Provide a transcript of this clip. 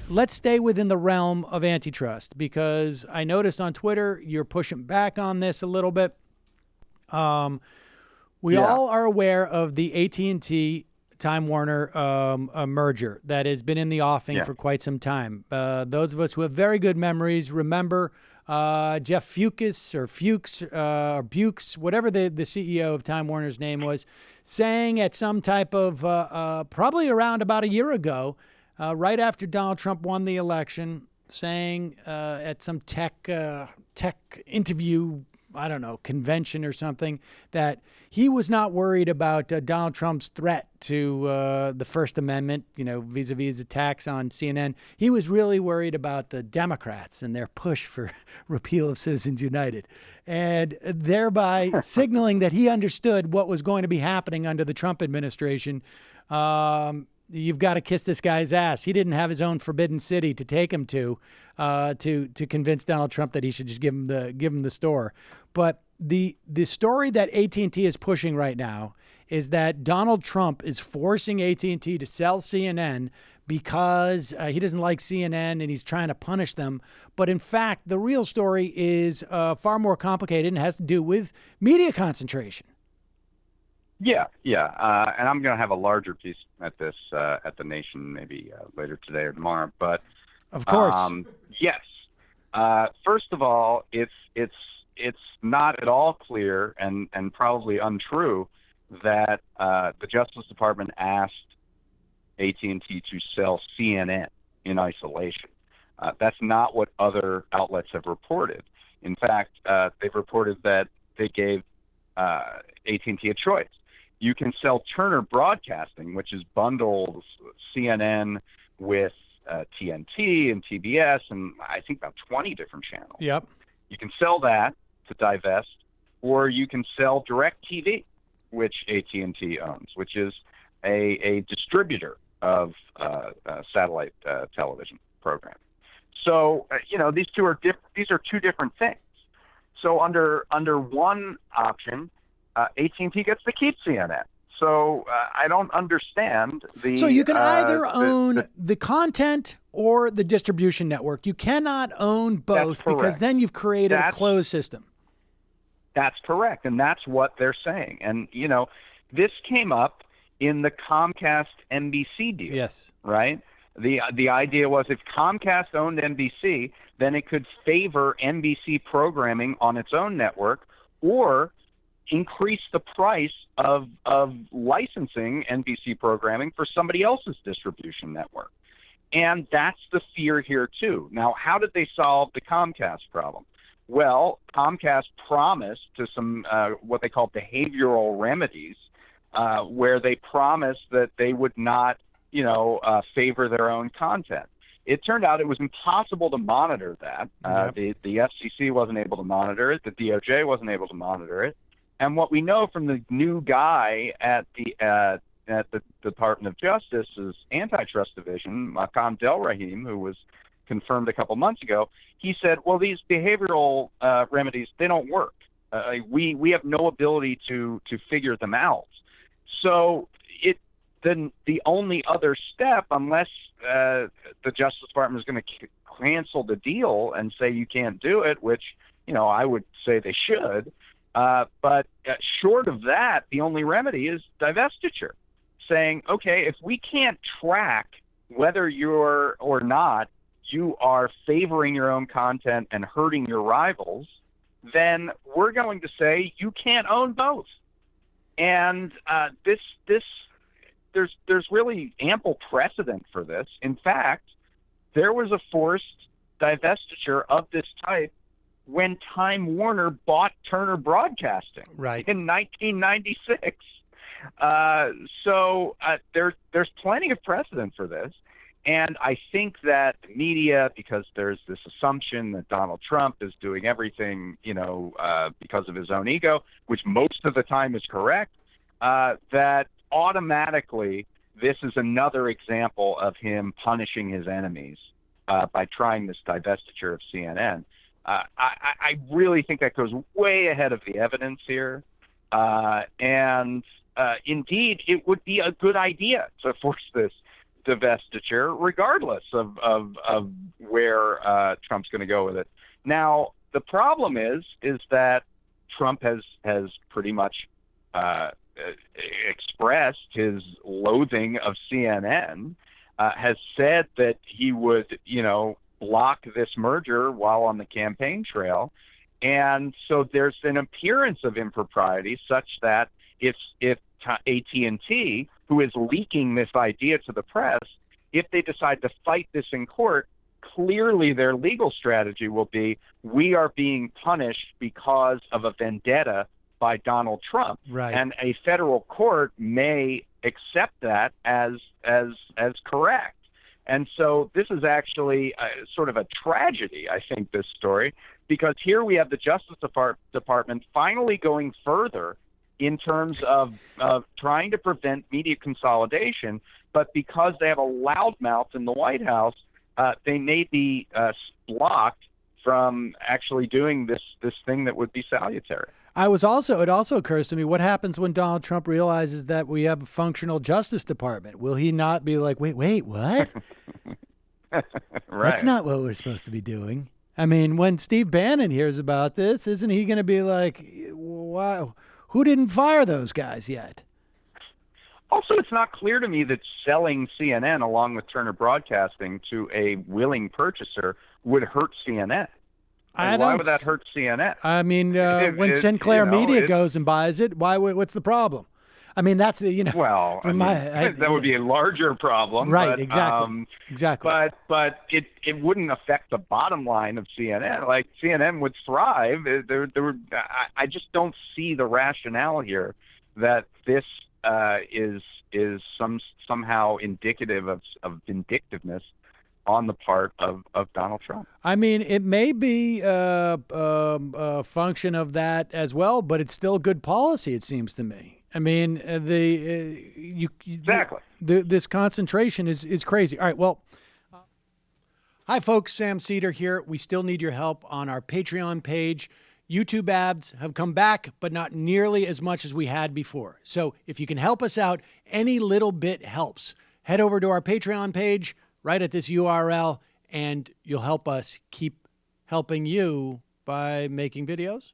let's stay within the realm of antitrust, because I noticed on Twitter you're pushing back on this a little bit. We all are aware of the AT&T Time Warner merger that has been in the offing for quite some time. Those of us who have very good memories remember Jeff Fuchs or Bukes, whatever the CEO of Time Warner's name was, saying at some type of probably around about a year ago, right after Donald Trump won the election, saying at some tech interview, I don't know, convention or something, that he was not worried about Donald Trump's threat to the First Amendment, vis-a-vis attacks on CNN. He was really worried about the Democrats and their push for repeal of Citizens United, and thereby signaling that he understood what was going to be happening under the Trump administration. You've got to kiss this guy's ass. He didn't have his own forbidden city to take him to convince Donald Trump that he should just give him the store. But the story that AT&T is pushing right now is that Donald Trump is forcing AT&T to sell CNN because he doesn't like CNN and he's trying to punish them. But in fact, the real story is far more complicated and has to do with media concentration. Yeah. And I'm going to have a larger piece at this at The Nation maybe later today or tomorrow. But of course, yes. First of all, it's not at all clear and probably untrue that the Justice Department asked AT&T to sell CNN in isolation. That's not what other outlets have reported. In fact, they've reported that they gave AT&T a choice. You can sell Turner Broadcasting, which is bundles CNN with TNT and TBS and I think about 20 different channels. Yep. You can sell that to divest, or you can sell DirecTV, which AT&T owns, which is a distributor of satellite television programming. So these are two different things. So under one option, AT&T gets to keep CNN. So I don't understand the. So you can either own the content or the distribution network. You cannot own both, because then you've created a closed system. That's correct, and that's what they're saying. And this came up in the Comcast NBC deal. Yes. Right. The idea was if Comcast owned NBC, then it could favor NBC programming on its own network, or increase the price of licensing NBC programming for somebody else's distribution network. And that's the fear here, too. Now, how did they solve the Comcast problem? Well, Comcast promised to some what they call behavioral remedies, where they promised that they would not, favor their own content. It turned out it was impossible to monitor that. The FCC wasn't able to monitor it. The DOJ wasn't able to monitor it. And what we know from the new guy at the Department of Justice's Antitrust Division, Makam Delrahim, who was confirmed a couple months ago, he said, well, these behavioral remedies, they don't work. We have no ability to figure them out. So then the only other step, unless the Justice Department is going to cancel the deal and say you can't do it, which, I would say they should, but short of that, the only remedy is divestiture, saying, okay, if we can't track whether you're or not you are favoring your own content and hurting your rivals, then we're going to say you can't own both. And there's really ample precedent for this. In fact, there was a forced divestiture of this type when Time Warner bought Turner Broadcasting in 1996. So there's plenty of precedent for this. And I think that the media, because there's this assumption that Donald Trump is doing everything, because of his own ego, which most of the time is correct, that automatically this is another example of him punishing his enemies by trying this divestiture of CNN. I really think that goes way ahead of the evidence here. And indeed, it would be a good idea to force this divestiture, regardless of where Trump's going to go with it. Now, the problem is that Trump has pretty much expressed his loathing of CNN, has said that he would, block this merger while on the campaign trail. And so there's an appearance of impropriety such that if AT&T, who is leaking this idea to the press, if they decide to fight this in court, clearly their legal strategy will be, we are being punished because of a vendetta by Donald Trump. Right. And a federal court may accept that as correct. And so this is actually sort of a tragedy, I think, this story, because here we have the Justice Department finally going further in terms of trying to prevent media consolidation, but because they have a loudmouth in the White House, they may be blocked from actually doing this thing that would be salutary. It also occurs to me, what happens when Donald Trump realizes that we have a functional Justice Department? Will he not be like, wait, what? Right. That's not what we're supposed to be doing. I mean, when Steve Bannon hears about this, isn't he going to be like, wow, who didn't fire those guys yet? Also, it's not clear to me that selling CNN along with Turner Broadcasting to a willing purchaser would hurt CNN. Why would that hurt CNN? I mean, when Sinclair Media goes and buys it, what's the problem? I mean, that's the, Well, that would be a larger problem. Right, but, exactly. But it wouldn't affect the bottom line of CNN. Like, CNN would thrive. I just don't see the rationale here that this is somehow indicative of vindictiveness on the part of Donald Trump. I mean, it may be a function of that as well, but it's still good policy, it seems to me. I mean, exactly. This concentration is crazy. All right, well, hi, folks. Sam Seder here. We still need your help on our Patreon page. YouTube ads have come back, but not nearly as much as we had before. So if you can help us out, any little bit helps. Head over to our Patreon page right at this URL, and you'll help us keep helping you by making videos